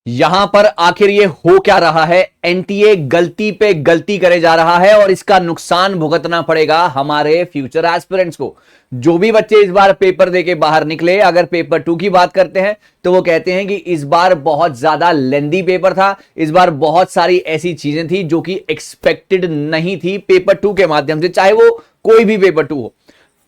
यहां पर आखिर ये हो क्या रहा है। एनटीए गलती पे गलती करे जा रहा है और इसका नुकसान भुगतना पड़ेगा हमारे फ्यूचर एस्पिरेंट्स को। जो भी बच्चे इस बार पेपर देके बाहर निकले, अगर पेपर 2 की बात करते हैं तो वो कहते हैं कि इस बार बहुत ज्यादा लेंदी पेपर था, इस बार बहुत सारी ऐसी चीजें थी जो कि एक्सपेक्टेड नहीं थी पेपर 2 के माध्यम से, चाहे वो कोई भी पेपर 2 हो।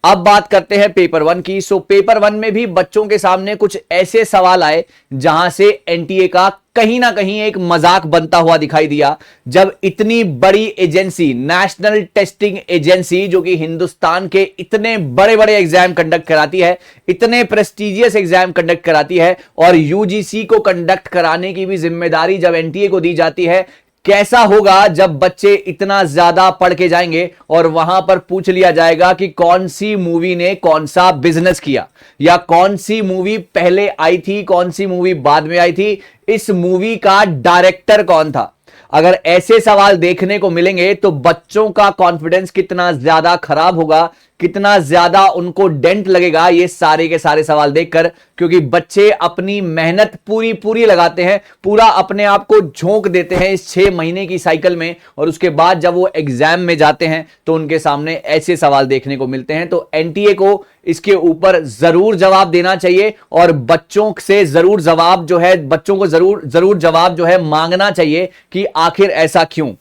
अब बात करते हैं पेपर 1 की। सो पेपर 1 में भी बच्चों के सामने कुछ ऐसे सवाल आए जहां से एनटीए का कहीं ना कहीं एक मजाक बनता हुआ दिखाई दिया, जब इतनी बड़ी एजेंसी, नेशनल टेस्टिंग एजेंसी, जो कि हिंदुस्तान के इतने बड़े बड़े एग्जाम कंडक्ट कराती है, इतने प्रेस्टिजियस एग्जाम कंडक्ट कराती है, और यूजीसी को कंडक्ट कराने की भी जिम्मेदारी जब एनटीए को दी जाती है, कैसा होगा जब बच्चे इतना ज्यादा पढ़ के जाएंगे और वहां पर पूछ लिया जाएगा कि कौन सी मूवी ने कौन सा बिजनेस किया, या कौन सी मूवी पहले आई थी, कौन सी मूवी बाद में आई थी, इस मूवी का डायरेक्टर कौन था। अगर ऐसे सवाल देखने को मिलेंगे तो बच्चों का कॉन्फिडेंस कितना ज्यादा खराब होगा, कितना ज्यादा उनको डेंट लगेगा ये सारे के सारे सवाल देखकर, क्योंकि बच्चे अपनी मेहनत पूरी पूरी लगाते हैं, पूरा अपने आप को झोंक देते हैं इस 6 महीने की साइकिल में, और उसके बाद जब वो एग्जाम में जाते हैं तो उनके सामने ऐसे सवाल देखने को मिलते हैं। तो एनटीए को इसके ऊपर जरूर जवाब देना चाहिए और बच्चों से जरूर जवाब जो है, बच्चों को जरूर जवाब जो है मांगना चाहिए कि आखिर ऐसा क्यों।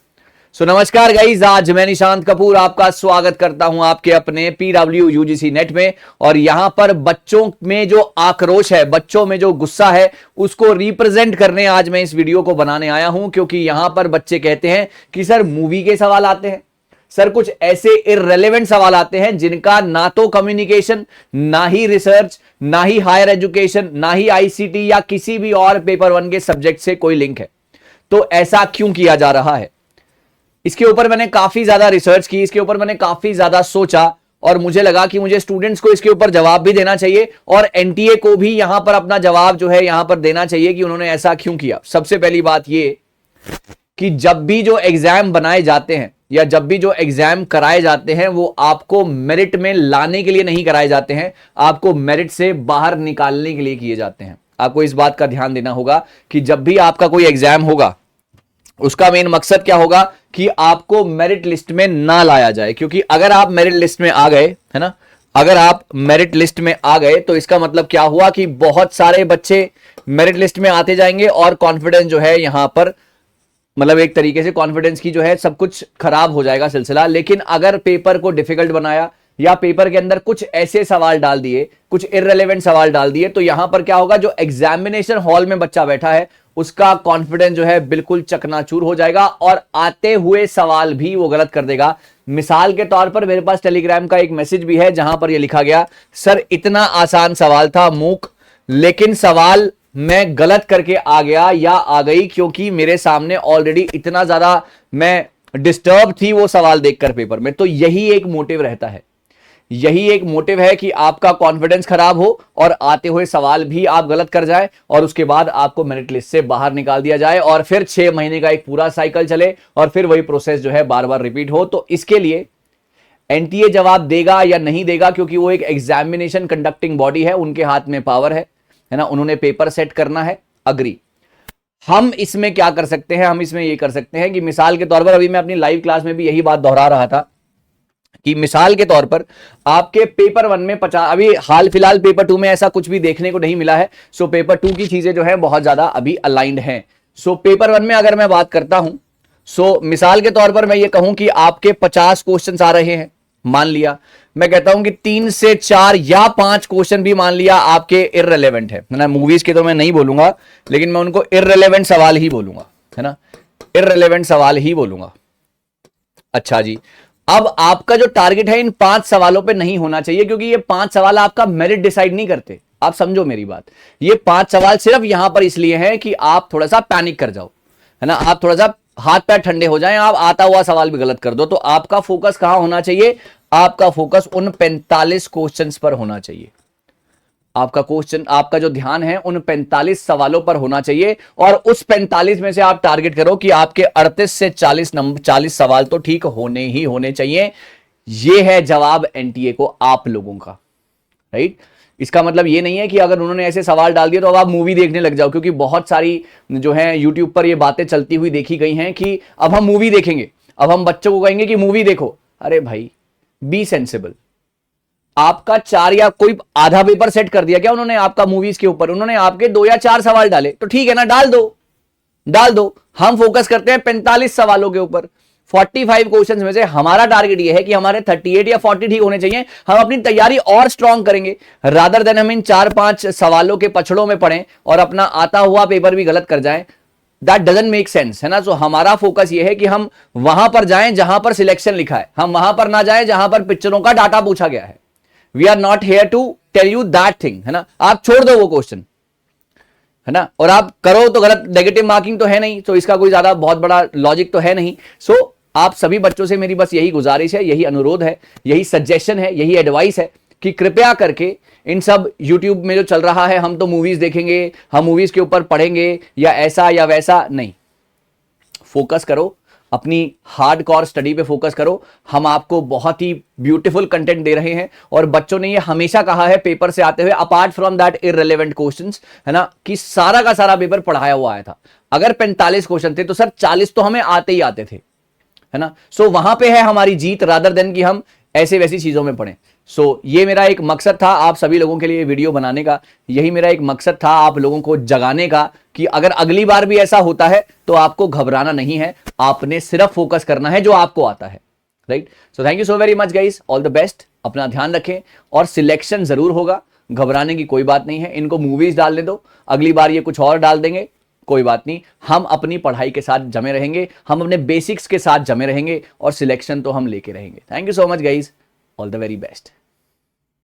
सो नमस्कार गाइस, आज मैं निशांत कपूर आपका स्वागत करता हूं आपके अपने पीडब्ल्यू यूजीसी नेट में। और यहां पर बच्चों में जो आक्रोश है, बच्चों में जो गुस्सा है, उसको रिप्रेजेंट करने आज मैं इस वीडियो को बनाने आया हूं, क्योंकि यहां पर बच्चे कहते हैं कि सर मूवी के सवाल आते हैं, सर कुछ ऐसे इररेलेवेंट सवाल आते हैं जिनका ना तो कम्युनिकेशन, ना ही रिसर्च, ना ही हायर एजुकेशन, ना ही आईसीटी या किसी भी और पेपर 1 के सब्जेक्ट से कोई लिंक है। तो ऐसा क्यों किया जा रहा है, इसके ऊपर मैंने काफी ज्यादा रिसर्च की, इसके ऊपर मैंने काफी ज्यादा सोचा, और मुझे लगा कि मुझे स्टूडेंट्स को इसके ऊपर जवाब भी देना चाहिए और एनटीए को भी यहां पर अपना जवाब जो है यहां पर देना चाहिए कि उन्होंने ऐसा क्यों किया। सबसे पहली बात यह कि जब भी जो एग्जाम बनाए जाते हैं या जब भी जो एग्जाम कराए जाते हैं, वो आपको मेरिट में लाने के लिए नहीं कराए जाते हैं, आपको मेरिट से बाहर निकालने के लिए किए जाते हैं। आपको इस बात का ध्यान देना होगा कि जब भी आपका कोई एग्जाम होगा, उसका मेन मकसद क्या होगा कि आपको मेरिट लिस्ट में ना लाया जाए। क्योंकि अगर आप मेरिट लिस्ट में आ गए, है ना, अगर आप मेरिट लिस्ट में आ गए तो इसका मतलब क्या हुआ कि बहुत सारे बच्चे मेरिट लिस्ट में आते जाएंगे और कॉन्फिडेंस जो है यहां पर, मतलब एक तरीके से कॉन्फिडेंस की जो है सब कुछ खराब हो जाएगा सिलसिला। लेकिन अगर पेपर को डिफिकल्ट बनाया या पेपर के अंदर कुछ ऐसे सवाल डाल दिए, कुछ इररिलेवेंट सवाल डाल दिए, तो यहां पर क्या होगा, जो एग्जामिनेशन हॉल में बच्चा बैठा है उसका कॉन्फिडेंस जो है बिल्कुल चकनाचूर हो जाएगा और आते हुए सवाल भी वो गलत कर देगा। मिसाल के तौर पर मेरे पास टेलीग्राम का एक मैसेज भी है जहां पर ये लिखा गया, सर इतना आसान सवाल था मूक, लेकिन सवाल मैं गलत करके आ गया या आ गई क्योंकि मेरे सामने ऑलरेडी इतना ज्यादा मैं डिस्टर्ब थी वो सवाल देखकर पेपर में। तो यही एक मोटिव रहता है, यही एक मोटिव है कि आपका कॉन्फिडेंस खराब हो और आते हुए सवाल भी आप गलत कर जाए और उसके बाद आपको मेरिट लिस्ट से बाहर निकाल दिया जाए और फिर 6 महीने का एक पूरा साइकिल चले और फिर वही प्रोसेस जो है बार बार रिपीट हो। तो इसके लिए एनटीए जवाब देगा या नहीं देगा, क्योंकि वो एक एग्जामिनेशन कंडक्टिंग बॉडी है, उनके हाथ में पावर है ना, उन्होंने पेपर सेट करना है। अग्री। हम इसमें क्या कर सकते हैं, हम इसमें ये कर सकते हैं कि मिसाल के तौर पर, अभी मैं अपनी लाइव क्लास में भी यही बात दोहरा रहा था कि मिसाल के तौर पर आपके पेपर 1 में 50, अभी हाल फिलहाल पेपर 2 में ऐसा कुछ भी देखने को नहीं मिला है। सो पेपर 2 की चीजें जो है बहुत ज्यादा अभी अलाइंड हैं। सो पेपर 1 में अगर मैं बात करता हूं, सो मिसाल के तौर पर मैं ये कहूं कि आपके 50 क्वेश्चंस आ रहे हैं, मान लिया मैं कहता हूं कि 3 से 4 या 5 क्वेश्चन भी मान लिया आपके इररिलेवेंट है ना। मूवीज के तो मैं नहीं बोलूंगा, लेकिन मैं उनको इररिलेवेंट सवाल ही बोलूंगा, है ना, इररिलेवेंट सवाल ही बोलूंगा। अच्छा जी, अब आपका जो टारगेट है इन 5 सवालों पे नहीं होना चाहिए, क्योंकि ये 5 सवाल आपका मेरिट डिसाइड नहीं करते। आप समझो मेरी बात, ये 5 सवाल सिर्फ यहां पर इसलिए हैं कि आप थोड़ा सा पैनिक कर जाओ, है ना, आप थोड़ा सा हाथ पैर ठंडे हो जाएं, आप आता हुआ सवाल भी गलत कर दो। तो आपका फोकस कहां होना चाहिए, आपका फोकस उन 45 क्वेश्चंस पर होना चाहिए। आपका क्वेश्चन, आपका जो ध्यान है उन 45 सवालों पर होना चाहिए, और उस 45 में से आप टारगेट करो कि आपके 38 से 40 सवाल तो ठीक होने ही होने चाहिए। यह है जवाब एनटीए को आप लोगों का, राइट। इसका मतलब ये नहीं है कि अगर उन्होंने ऐसे सवाल डाल दिए तो अब आप मूवी देखने लग जाओ, क्योंकि बहुत सारी जो है यूट्यूब पर ये बातें चलती हुई देखी गई हैं कि अब हम मूवी देखेंगे, अब हम बच्चों को कहेंगे कि मूवी देखो। अरे भाई बी सेंसिबल। आपका 4 या कोई आधा पेपर सेट कर दिया क्या उन्होंने आपका मूवीज के ऊपर? उन्होंने आपके 2 या 4 सवाल डाले तो ठीक है ना, डाल दो, डाल दो। हम फोकस करते हैं 45 सवालों के ऊपर। 45 क्वेश्चंस में से हमारा टारगेट ये है कि हमारे 38 या 40 ठीक होने चाहिए। हम अपनी तैयारी और स्ट्रांग करेंगे, रादर देन हम इन 4-5 सवालों के पछड़ों में पड़ें और अपना आता हुआ पेपर भी गलत कर जाएं। दैट डजंट मेक सेंस, है ना। सो हमारा फोकस ये है कि हम वहां पर जाएं जहां पर सिलेक्शन लिखा है, हम वहां पर ना जाएं जहां पर पिक्चरों का डाटा पूछा गया है। We are not here to tell you that thing, है ना। आप छोड़ दो वो क्वेश्चन, है ना, और आप करो तो गलत, नेगेटिव मार्किंग तो है नहीं, तो इसका कोई ज्यादा बहुत बड़ा लॉजिक तो है नहीं। सो आप सभी बच्चों से मेरी बस यही गुजारिश है, यही अनुरोध है, यही सजेशन है, यही एडवाइस है कि कृपया करके इन सब यूट्यूब में जो चल रहा है, हम तो मूवीज देखेंगे, हम मूवीज के ऊपर पढ़ेंगे या ऐसा या वैसा, नहीं। फोकस करो, अपनी हार्डकोर स्टडी पे फोकस करो। हम आपको बहुत ही ब्यूटीफुल कंटेंट दे रहे हैं और बच्चों ने ये हमेशा कहा है पेपर से आते हुए, apart from that irrelevant questions, है ना, कि सारा का सारा पेपर पढ़ाया हुआ आया था। अगर 45 क्वेश्चन थे तो सर 40 तो हमें आते ही आते थे, है ना। सो वहां पे है हमारी जीत, रादर देन कि हम ऐसे वैसी चीजों में पढ़ें। सो ये मेरा एक मकसद था आप सभी लोगों के लिए वीडियो बनाने का, यही मेरा एक मकसद था आप लोगों को जगाने का कि अगर अगली बार भी ऐसा होता है तो आपको घबराना नहीं है, आपने सिर्फ फोकस करना है जो आपको आता है, right. So thank you so very much guys, all the best, अपना ध्यान रखें और सिलेक्शन जरूर होगा, घबराने की कोई बात नहीं है। इनको मूवीज डालने दो, अगली बार ये कुछ और डाल देंगे, कोई बात नहीं। हम अपनी पढ़ाई के साथ जमे रहेंगे, हम अपने बेसिक्स के साथ जमे रहेंगे और सिलेक्शन तो हम लेके रहेंगे। Thank you so much guys, all the very best.